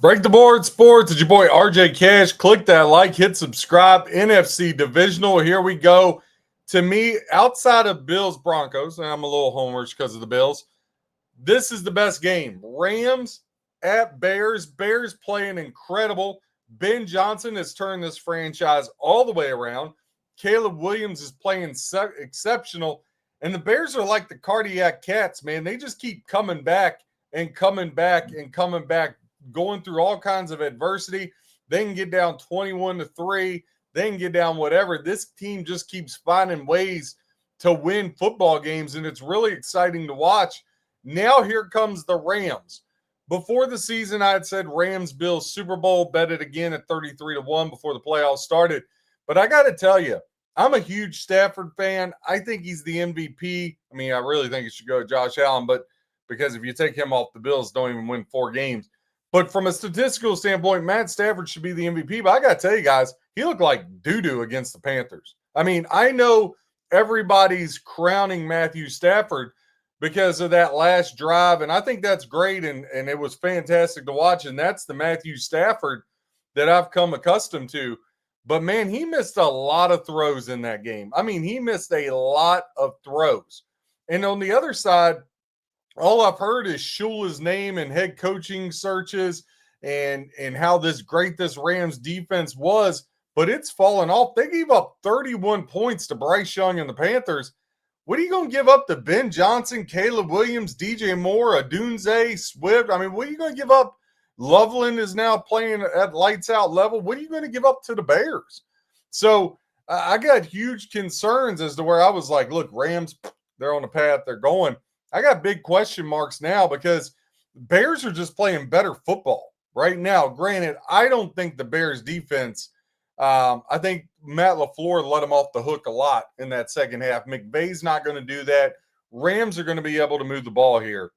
Break the board sports. It's your boy RJ Cash. Click that like, hit subscribe. NFC divisional. Here we go. To me, outside of Bills Broncos, and I'm a little homerish because of the Bills, this is the best game. Rams at Bears. Bears playing incredible. Ben Johnson has turned this franchise all the way around. Caleb Williams is playing exceptional. And the Bears are like the cardiac cats, man. They just keep coming back and coming back and coming back, going through all kinds of adversity. They can get down 21-3. They can get down whatever. This team just keeps finding ways to win football games, and it's really exciting to watch. Now here comes the Rams. Before the season, I had said Rams-Bills Super Bowl, bet it again at 33-1 before the playoffs started. But I got to tell you, I'm a huge Stafford fan. I think he's the MVP. I mean, I really think it should go to Josh Allen, but because if you take him off, the Bills don't even win 4 games. But from a statistical standpoint, Matt Stafford should be the MVP. But I got to tell you guys, he looked like doo-doo against the Panthers. I mean, I know everybody's crowning Matthew Stafford because of that last drive, and I think that's great, and it was fantastic to watch, and that's the Matthew Stafford that I've come accustomed to. But, man, he missed a lot of throws in that game. I mean, he missed a lot of throws. And on the other side, all I've heard is Shula's name and head coaching searches and how great this Rams defense was, but it's fallen off. They gave up 31 points to Bryce Young and the Panthers. What are you going to give up to Ben Johnson, Caleb Williams, DJ Moore, Adunze, Swift? I mean, what are you going to give up? Loveland is now playing at lights out level. What are you going to give up to the Bears? So I got huge concerns as to where I was like, look, Rams, they're on the path. They're going. I got big question marks now because Bears are just playing better football right now. Granted, I don't think the Bears defense, I think Matt LaFleur let them off the hook a lot in that second half. McVay's not going to do that. Rams are going to be able to move the ball here.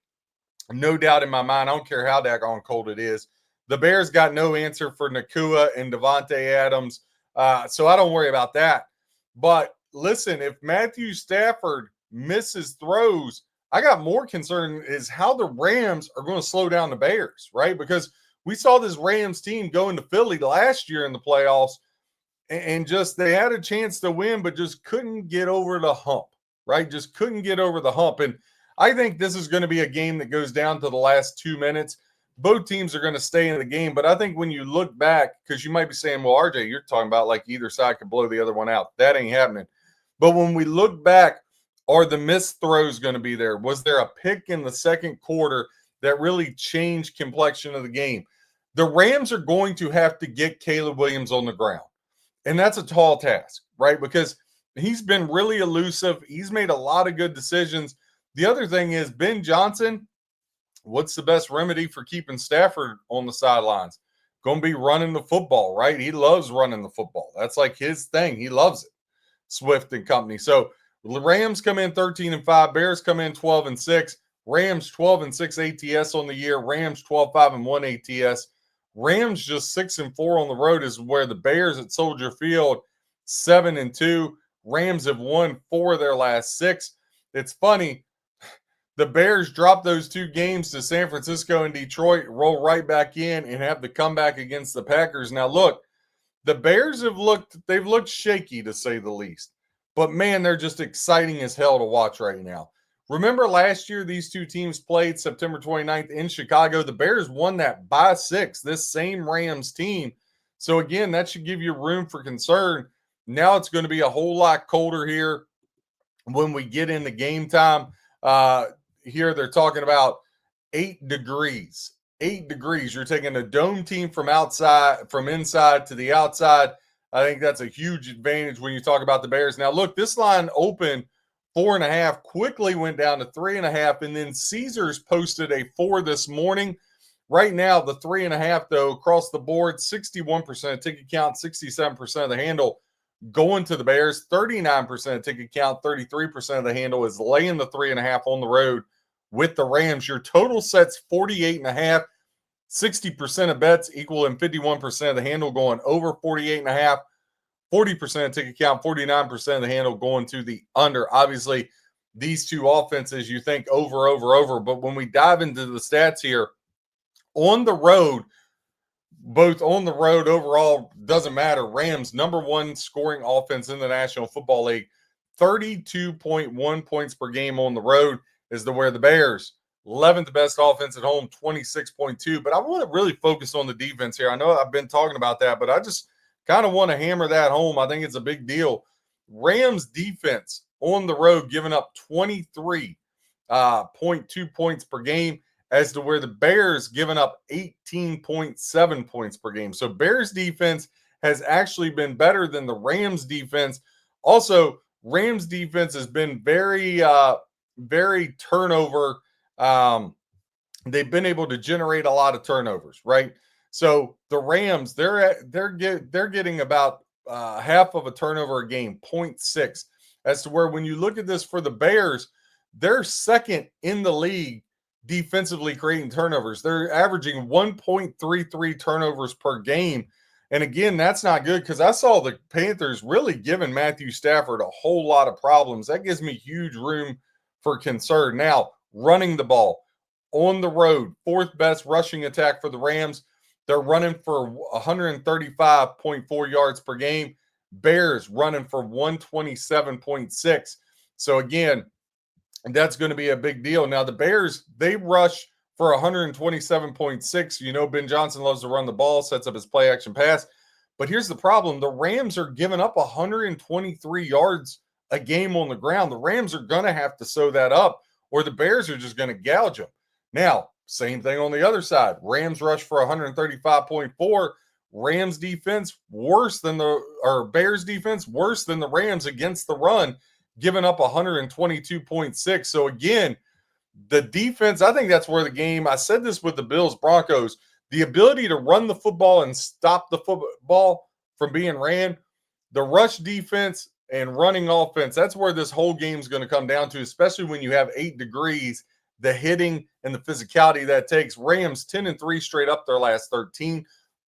No doubt in my mind. I don't care how daggone cold it is. The Bears got no answer for Nakua and Devontae Adams, so I don't worry about that. But listen, if Matthew Stafford misses throws, I got more concern is how the Rams are going to slow down the Bears, right? Because we saw this Rams team go into Philly last year in the playoffs and just they had a chance to win, but just couldn't get over the hump, right? Just couldn't get over the hump. And I think this is going to be a game that goes down to the last 2 minutes. Both teams are going to stay in the game. But I think when you look back, because you might be saying, well, RJ, you're talking about like either side could blow the other one out. That ain't happening. But when we look back, are the missed throws going to be there? Was there a pick in the second quarter that really changed complexion of the game? The Rams are going to have to get Caleb Williams on the ground. And that's a tall task, right? Because he's been really elusive. He's made a lot of good decisions. The other thing is Ben Johnson, what's the best remedy for keeping Stafford on the sidelines? Going to be running the football, right? He loves running the football. That's like his thing. He loves it. Swift and company. So the Rams come in 13-5. Bears come in 12-6. Rams 12-6 ATS on the year. Rams 12-5-1 ATS. Rams just 6-4 on the road is where the Bears at Soldier Field 7-2. Rams have won 4 of their last 6. It's funny. The Bears drop those 2 games to San Francisco and Detroit, roll right back in and have the comeback against the Packers. Now, look, the Bears they've looked shaky to say the least. But, man, they're just exciting as hell to watch right now. Remember last year these 2 teams played September 29th in Chicago? The Bears won that by 6, this same Rams team. So, again, that should give you room for concern. Now it's going to be a whole lot colder here when we get into game time. Here they're talking about 8 degrees. 8 degrees. You're taking a dome team from inside to the outside. I think that's a huge advantage when you talk about the Bears. Now, look, this line opened 4.5, quickly went down to 3.5, and then Caesars posted a 4 this morning. Right now, the 3.5, though, across the board, 61% ticket count, 67% of the handle going to the Bears, 39% ticket count, 33% of the handle is laying the 3.5 on the road with the Rams. Your total sets 48.5, 60% of bets equaling 51% of the handle going over 48.5, 40% ticket count, 49% of the handle going to the under. Obviously, these 2 offenses, you think over. But when we dive into the stats here, on the road, both on the road overall, doesn't matter. Rams, number one scoring offense in the National Football League, 32.1 points per game on the road is to where the Bears, 11th best offense at home, 26.2. But I want to really focus on the defense here. I know I've been talking about that, but I just kind of want to hammer that home. I think it's a big deal. Rams defense on the road giving up 23.2 points per game, as to where the Bears giving up 18.7 points per game. So Bears defense has actually been better than the Rams defense. Also, Rams defense has been very turnover. They've been able to generate a lot of turnovers, right? So the Rams, they're getting about half of a turnover a game, 0.6. As to where when you look at this for the Bears, they're second in the league defensively creating turnovers. They're averaging 1.33 turnovers per game. And again, that's not good because I saw the Panthers really giving Matthew Stafford a whole lot of problems. That gives me huge room for concern. Now, running the ball on the road, fourth best rushing attack for the Rams. They're running for 135.4 yards per game. Bears running for 127.6. So again, that's going to be a big deal. Now, the Bears, they rush for 127.6. You know, Ben Johnson loves to run the ball, sets up his play action pass. But here's the problem. The Rams are giving up 123 yards a game on the ground. The Rams are going to have to sew that up, or the Bears are just going to gouge them. Now, same thing on the other side. Rams rush for 135.4. Rams defense worse than Bears defense worse than the Rams against the run, giving up 122.6. So again, the defense, I think that's where the game, I said this with the Bills Broncos, the ability to run the football and stop the football from being ran, the rush defense and running offense, that's where this whole game is going to come down to, especially when you have 8 degrees, the hitting and the physicality that takes. Rams 10-3 straight up their last 13,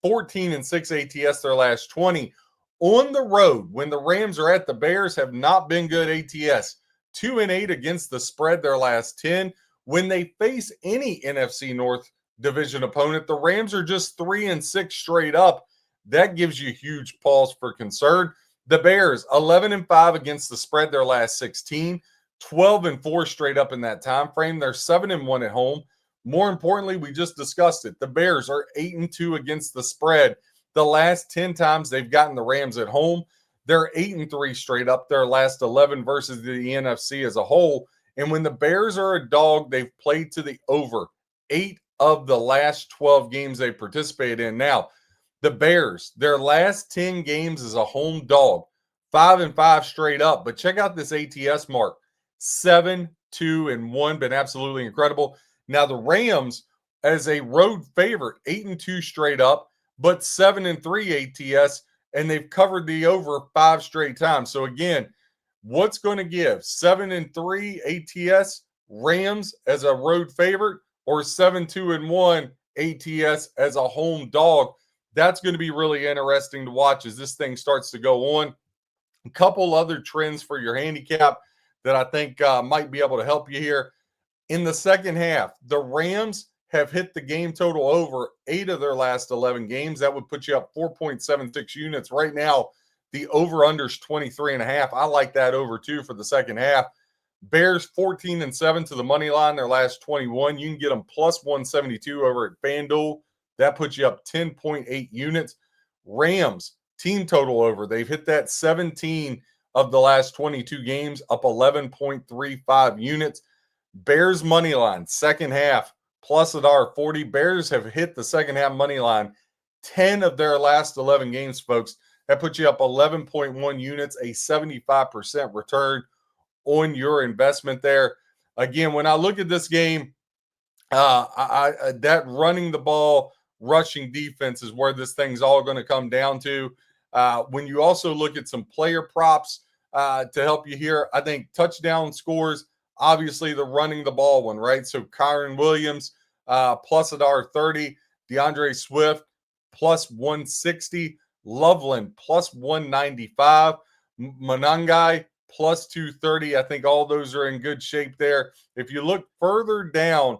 14-6 ATS their last 20. On the road, when the Rams are at the Bears, have not been good ATS. 2-8 against the spread their last 10. When they face any NFC North division opponent, the Rams are just 3-6 straight up. That gives you huge pause for concern. The Bears, 11-5 against the spread their last 16. 12-4 straight up in that time frame. They're 7-1 at home. More importantly, we just discussed it. The Bears are 8-2 against the spread. The last 10 times they've gotten the Rams at home, they're 8-3 straight up. Their last 11 versus the NFC as a whole. And when the Bears are a dog, they've played to the over 8 of the last 12 games they participate in. Now, the Bears, their last 10 games as a home dog, 5-5 straight up. But check out this ATS mark, 7-2-1, been absolutely incredible. Now, the Rams, as a road favorite, 8-2 straight up, but 7-3 ATS, and they've covered the over 5 straight times. So again, what's going to give? 7-3 ATS, Rams as a road favorite, or 7-2-1 ATS as a home dog? That's going to be really interesting to watch as this thing starts to go on. A couple other trends for your handicap that I think might be able to help you here. In the second half, the Rams have hit the game total over 8 of their last 11 games. That would put you up 4.76 units. Right now, the over-under is 23.5. I like that over, too, for the second half. Bears 14-7 to the money line, their last 21. You can get them plus 172 over at FanDuel. That puts you up 10.8 units. Rams, team total over. They've hit that 17 of the last 22 games, up 11.35 units. Bears money line, second half, plus $1.40. Bears have hit the second half money line 10 of their last 11 games, folks. That puts you up 11.1 units, a 75% return on your investment there. Again, when I look at this game, that running the ball, rushing defense is where this thing's all going to come down to. When you also look at some player props to help you here, I think touchdown scores, obviously the running the ball one, right? So Kyron Williams, plus $1.30, DeAndre Swift, plus 160, Loveland, plus 195, Monangai, plus 230. I think all those are in good shape there. If you look further down,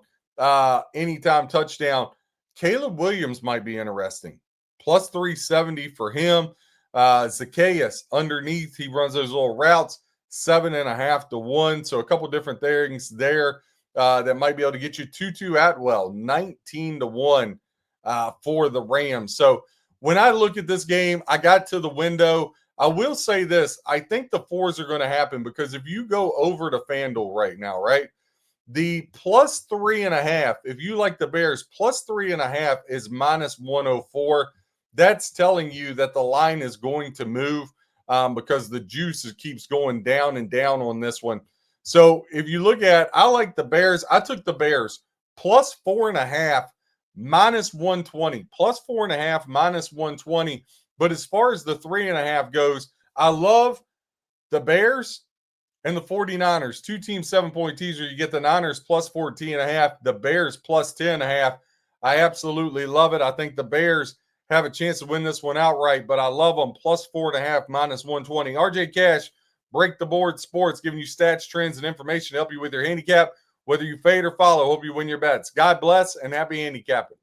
anytime touchdown, Caleb Williams might be interesting. plus 370 for him. Zacchaeus underneath, he runs those little routes, 7.5 to 1. So a couple different things there that might be able to get you. Tutu Atwell, 19 to 1 for the Rams. So when I look at this game, I got to the window. I will say this. I think the fours are going to happen because if you go over to FanDuel right now, right, the plus 3.5, if you like the Bears, plus 3.5 is minus 104. That's telling you that the line is going to move because the juice keeps going down and down on this one. So if you look at, I like the Bears. I took the Bears plus 4.5 minus 120, plus 4.5 minus 120. But as far as the 3.5 goes, I love the Bears and the 49ers. 2-team 7-point teaser. You get the Niners plus 14.5, the Bears plus 10.5. I absolutely love it. I think the Bears have a chance to win this one outright, but I love them plus 4.5 minus 120. RJ Cash, Break the Board Sports, giving you stats, trends, and information to help you with your handicap, whether you fade or follow. Hope you win your bets. God bless and happy handicapping.